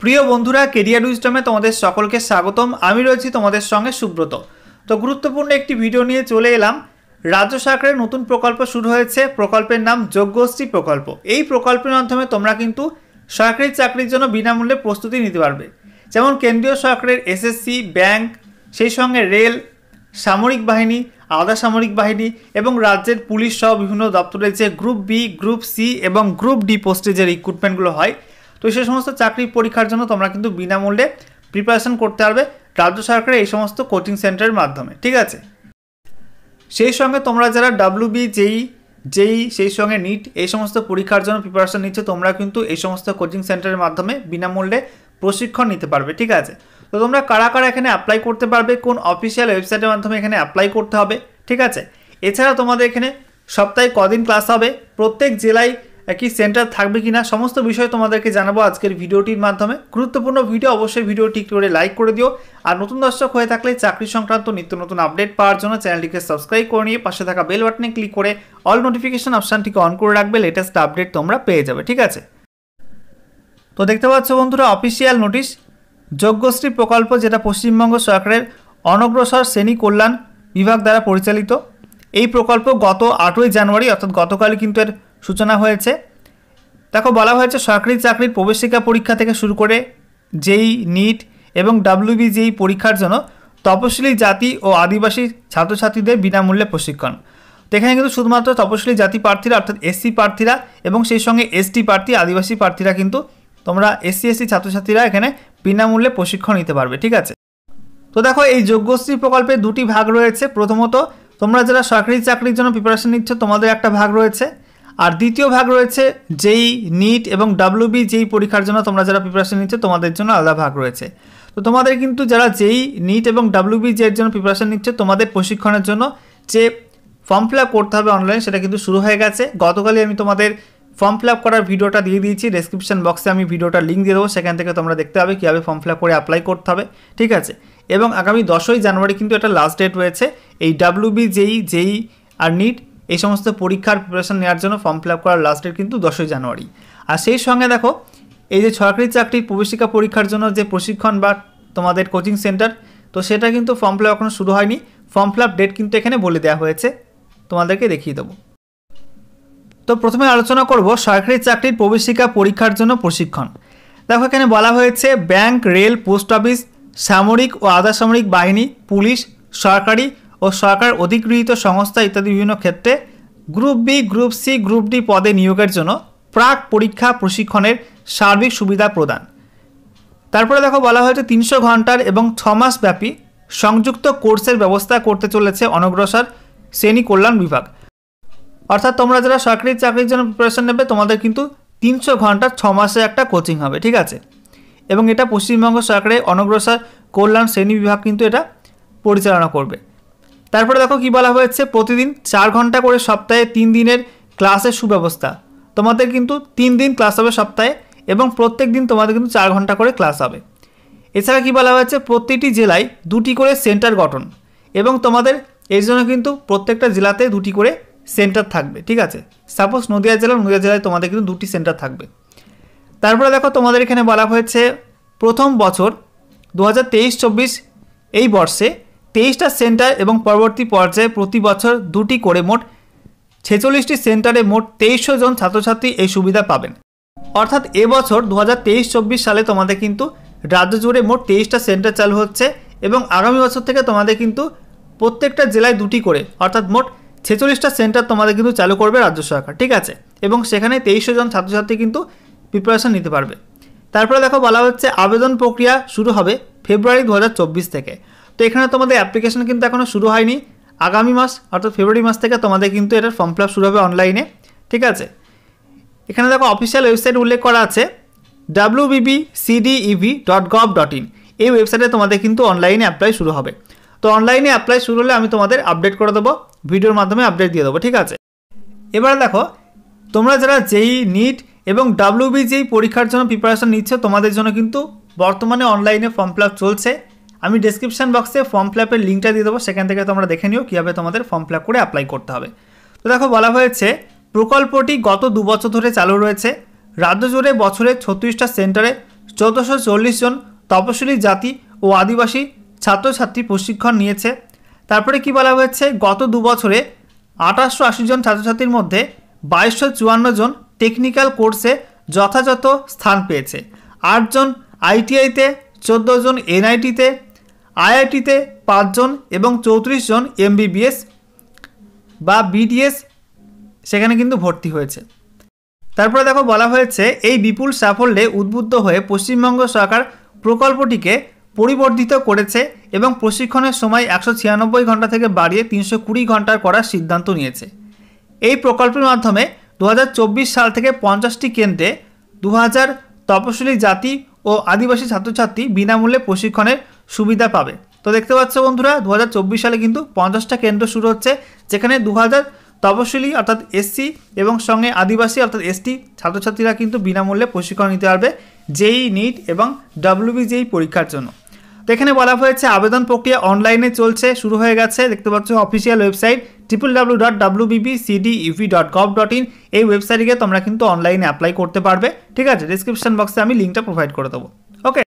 প্রিয় বন্ধুরা, কেরিয়ার উইজডমে তোমাদের সকলকে স্বাগতম। আমি রয়েছি তোমাদের সঙ্গে সুব্রত। তো গুরুত্বপূর্ণ একটি ভিডিও নিয়ে চলে এলাম। রাজ্য সরকারের নতুন প্রকল্প শুরু হয়েছে। প্রকল্পের নাম যোগ্যশ্রী প্রকল্প। এই প্রকল্পের মাধ্যমে তোমরা কিন্তু সরকারি চাকরির জন্য বিনামূল্যে প্রস্তুতি নিতে পারবে। যেমন কেন্দ্রীয় সরকারের এসএসসি, ব্যাংক, সেই সঙ্গে রেল, সামরিক বাহিনী, আধা সামরিক বাহিনী এবং রাজ্যের পুলিশ সহ বিভিন্ন দপ্তরের যে গ্রুপ বি, গ্রুপ সি এবং গ্রুপ ডি পোস্টে যে রিক্রুটমেন্টগুলো হয়, তো সেই সমস্ত চাকরির পরীক্ষার জন্য তোমরা কিন্তু বিনামূল্যে প্রিপারেশন করতে পারবে রাজ্য সরকারের এই সমস্ত কোচিং সেন্টারের মাধ্যমে। ঠিক আছে, সেই সঙ্গে তোমরা যারা ডাব্লিউবি, জেই সেই সঙ্গে নিট এই সমস্ত পরীক্ষার জন্য প্রিপারেশন নিচ্ছে, তোমরা কিন্তু এই সমস্ত কোচিং সেন্টারের মাধ্যমে বিনামূল্যে প্রশিক্ষণ নিতে পারবে। ঠিক আছে, তো তোমরা কারা কারা এখানে অ্যাপ্লাই করতে পারবে, কোন অফিসিয়াল ওয়েবসাইটের মাধ্যমে এখানে অ্যাপ্লাই করতে হবে। ঠিক আছে, এছাড়া তোমাদের এখানে সপ্তাহে কদিন ক্লাস হবে, প্রত্যেক জেলায় কি সেন্টার থাকবে কিনা, সমস্ত বিষয় তোমাদেরকে জানাবো আজকের ভিডিওটির মাধ্যমে। গুরুত্বপূর্ণ ভিডিও, অবশ্যই ভিডিওটি করে লাইক করে দিও। আর নতুন দর্শক হয়ে থাকলে চাকরি সংক্রান্ত নিত্য নতুন আপডেট পাওয়ার জন্য চ্যানেলটিকে সাবস্ক্রাইব করে নিয়ে পাশে থাকা বেল বাটনে ক্লিক করে অল নোটিফিকেশন অপশানটিকে অন করে রাখবে। লেটেস্ট আপডেট তোমরা পেয়ে যাবে। ঠিক আছে, তো দেখতে পাচ্ছ বন্ধুরা, অফিসিয়াল নোটিশ যোগ্যশ্রী প্রকল্প, যেটা পশ্চিমবঙ্গ সরকারের অনগ্রসর শ্রেণী কল্যাণ বিভাগ দ্বারা পরিচালিত। এই প্রকল্প গত 8ই জানুয়ারি অর্থাৎ গতকালই কিন্তু এর সূচনা হয়েছে। দেখো, বলা হয়েছে সরকারি চাকরির প্রবেশিকা পরীক্ষা থেকে শুরু করে জেই, নিট এবং ডাব্লিউবিজেই পরীক্ষার জন্য তপশিলি জাতি ও আদিবাসী ছাত্রছাত্রীদের বিনামূল্যে প্রশিক্ষণ। তো এখানে কিন্তু শুধুমাত্র তপশিলি জাতি প্রার্থীরা অর্থাৎ এসসি প্রার্থীরা এবং সেই সঙ্গে এসটি প্রার্থী, আদিবাসী প্রার্থীরা কিন্তু তোমরা এসসি ছাত্রছাত্রীরা এখানে বিনামূল্যে প্রশিক্ষণ নিতে পারবে। ঠিক আছে, তো দেখো, এই যোগ্যশ্রী প্রকল্পে দুটি ভাগ রয়েছে। প্রথমত, তোমরা যারা সরকারি চাকরির জন্য প্রিপারেশন নিচ্ছ তোমাদের একটা ভাগ রয়েছে, আর দ্বিতীয় ভাগ রয়েছে জেই, নিট এবং ডাব্লিউবি যেই পরীক্ষার জন্য তোমরা যারা প্রিপারেশন নিচ্ছ তোমাদের জন্য আলাদা ভাগ রয়েছে। তো তোমাদের কিন্তু যারা জেই, নিট এবং ডাব্লিউবি যের জন্য প্রিপারেশন নিচ্ছে, তোমাদের প্রশিক্ষণের জন্য যে ফর্ম ফিল আপ করতে হবে অনলাইন, সেটা কিন্তু শুরু হয়ে গেছে। গতকালই আমি তোমাদের ফর্ম ফিল আপ করার ভিডিওটা দিয়ে দিয়েছি। ডেসক্রিপশন বক্সে আমি ভিডিওটার লিঙ্ক দিয়ে দেবো, সেখান থেকে তোমরা দেখতে হবে কীভাবে ফর্ম ফিল আপ করে অ্যাপ্লাই করতে হবে। ঠিক আছে, এবং আগামী 10ই জানুয়ারি কিন্তু একটা লাস্ট ডেট রয়েছে এই ডাব্লিউবি, জেই আর নিট এই সমস্ত পরীক্ষার প্রিপারেশন নেওয়ার জন্য ফর্ম ফিল আপ করার লাস্ট ডেট কিন্তু 10ই জানুয়ারি। আর সেই সঙ্গে দেখো, এই যে সরকারি চাকরির প্রবেশিকা পরীক্ষার জন্য যে প্রশিক্ষণ বা তোমাদের কোচিং সেন্টার, তো সেটা কিন্তু ফর্ম ফিল আপ এখনো শুরু হয়নি। ফর্ম ফিল আপ ডেট কিন্তু এখানে বলে দেওয়া হয়েছে, তোমাদেরকে দেখিয়ে দেবো। তো প্রথমে আলোচনা করব সরকারি চাকরির প্রবেশিকা পরীক্ষার জন্য প্রশিক্ষণ। দেখো, এখানে বলা হয়েছে ব্যাংক, রেল, পোস্ট অফিস, সামরিক ও আধা সামরিক বাহিনী, পুলিশ, সরকারি ও সরকার অধিগৃহীত সংস্থা ইত্যাদি বিভিন্ন ক্ষেত্রে group B, group C, group D পদে নিয়োগের জন্য প্রাক পরীক্ষা প্রশিক্ষণের সার্বিক সুবিধা প্রদান। তারপরে দেখো, বলা হয়েছে 300 ঘন্টার এবং 6 মাস ব্যাপী সংযুক্ত কোর্সের ব্যবস্থা করতে চলেছে অনগ্রসর শ্রেণী কল্যাণ বিভাগ। অর্থাৎ তোমরা যারা সরকারি চাকরির জন্য প্রিপারেশন নেবে, তোমাদের কিন্তু 300 ঘন্টার 6 মাসে একটা কোচিং হবে। ঠিক আছে, এবং এটা পশ্চিমবঙ্গ সরকারের অনগ্রসর কল্যাণ শ্রেণী বিভাগ কিন্তু এটা পরিচালনা করবে। তারপরে দেখো কি বলা হয়েছে, প্রতিদিন 4 ঘন্টা করে সপ্তাহে 3 দিনের ক্লাসের সুব্যবস্থা। তোমাদের কিন্তু 3 দিন ক্লাস হবে সপ্তাহে এবং প্রত্যেক দিন তোমাদের কিন্তু 4 ঘন্টা করে ক্লাস হবে। এছাড়া কি বলা হয়েছে, প্রতিটি জেলায় 2টি করে সেন্টার গঠন এবং তোমাদের এর জন্য কিন্তু প্রত্যেকটা জেলাতে 2টি করে সেন্টার থাকবে। ঠিক আছে, সাপোজ নদিয়া জেলায় তোমাদের কিন্তু 2টি সেন্টার থাকবে। তারপরে দেখো, তোমাদের এখানে বলা হয়েছে প্রথম বছর 2023-24 এই বর্ষে 23টা সেন্টার এবং পরবর্তী পর্যায়ে প্রতি বছর 2টি করে মোট 46টি সেন্টারে মোট 2300 জন ছাত্রছাত্রী এই সুবিধা পাবেন। অর্থাৎ এবছর 2023-24 সালে তোমাদের কিন্তু রাজ্য জুড়ে মোট 23টা সেন্টার চালু হচ্ছে এবং আগামী বছর থেকে তোমাদের কিন্তু প্রত্যেকটা জেলায় 2টি করে অর্থাৎ মোট 46টা সেন্টার তোমাদের কিন্তু চালু করবে রাজ্য সরকার। ঠিক আছে, এবং সেখানে 2300 জন ছাত্রছাত্রী কিন্তু প্রিপারেশন নিতে পারবে। তারপরে দেখো, বলা হচ্ছে আবেদন প্রক্রিয়া শুরু হবে ফেব্রুয়ারি 2024 থেকে। তো এখানে তোমাদের অ্যাপ্লিকেশন কিন্তু এখনও শুরু হয়নি। আগামী মাস অর্থাৎ ফেব্রুয়ারি মাস থেকে তোমাদের কিন্তু এটার ফর্ম ফিল আপ শুরু হবে অনলাইনে। ঠিক আছে, এখানে দেখো অফিসিয়াল ওয়েবসাইট উল্লেখ করা আছে wbbcdev.gov.in। এই ওয়েবসাইটে তোমাদের কিন্তু অনলাইনে অ্যাপ্লাই শুরু হবে। তো অনলাইনে অ্যাপ্লাই শুরু হলে আমি তোমাদের আপডেট করে দেবো, ভিডিওর মাধ্যমে আপডেট দিয়ে দেবো। ঠিক আছে, এবার দেখো, তোমরা যারা জেই, নিট এবং ডাব্লিউবি যেই পরীক্ষার জন্য প্রিপারেশন নিচ্ছ, তোমাদের জন্য কিন্তু বর্তমানে অনলাইনে ফর্ম ফিল আপ চলছে। আমি ডেসক্রিপশন বক্সে ফর্ম ফিল আপের লিঙ্কটা দিয়ে দেবো, সেখান থেকে তোমরা দেখে নিও কীভাবে তোমাদের ফর্ম ফিল আপ করে অ্যাপ্লাই করতে হবে। তো দেখো, বলা হয়েছে প্রকল্পটি গত 2 বছর ধরে চালু রয়েছে। রাজ্য জুড়ে বছরে 36টা সেন্টারে 1440 জন তপশিলি জাতি ও আদিবাসী ছাত্রছাত্রী প্রশিক্ষণ নিয়েছে। তারপরে কি বলা হয়েছে, গত 2 বছরে 2880 জন ছাত্রছাত্রীর মধ্যে 2254 জন টেকনিক্যাল কোর্সে যথাযথ স্থান পেয়েছে। 8 জন আইটিআইতে, 14 জন এনআইটিতে, আইআইটিতে 5 জন এবং 34 জন এমবিবিএস বা বিডিএস সেখানে কিন্তু ভর্তি হয়েছে। তারপরে দেখো বলা হয়েছে, এই বিপুল সাফল্যে উদ্বুদ্ধ হয়ে পশ্চিমবঙ্গ সরকার প্রকল্পটিকে পরিবর্ধিত করেছে এবং প্রশিক্ষণের সময় 196 ঘন্টা থেকে বাড়িয়ে 320 ঘন্টার করার সিদ্ধান্ত নিয়েছে। এই প্রকল্পের মাধ্যমে 2024 সাল থেকে 50টি কেন্দ্রে 2000 তপশিলি জাতি ও আদিবাসী ছাত্রছাত্রী বিনামূল্যে প্রশিক্ষণের সুবিধা পাবে। তো দেখতে পাচ্ছ বন্ধুরা, 2024 সালে কিন্তু 50টা কেন্দ্র শুরু হচ্ছে, যেখানে 2000 তপশিলি অর্থাৎ এসসি এবং সঙ্গে আদিবাসী অর্থাৎ এসটি ছাত্রছাত্রীরা কিন্তু বিনামূল্যে প্রশিক্ষণ নিতে পারবে জেই, নিট এবং WBJEE পরীক্ষার জন্য। তো এখানে বলা হয়েছে আবেদন প্রক্রিয়া অনলাইনে চলছে, শুরু হয়ে গেছে। দেখতে পাচ্ছ অফিসিয়াল ওয়েবসাইট www.wbbcduf.gov.in, এই ওয়েবসাইটে গিয়ে তোমরা কিন্তু অনলাইনে অ্যাপ্লাই করতে পারবে। ঠিক আছে, ডিসক্রিপশন বক্সে আমি লিঙ্কটা প্রোভাইড করে দেবো। ওকে।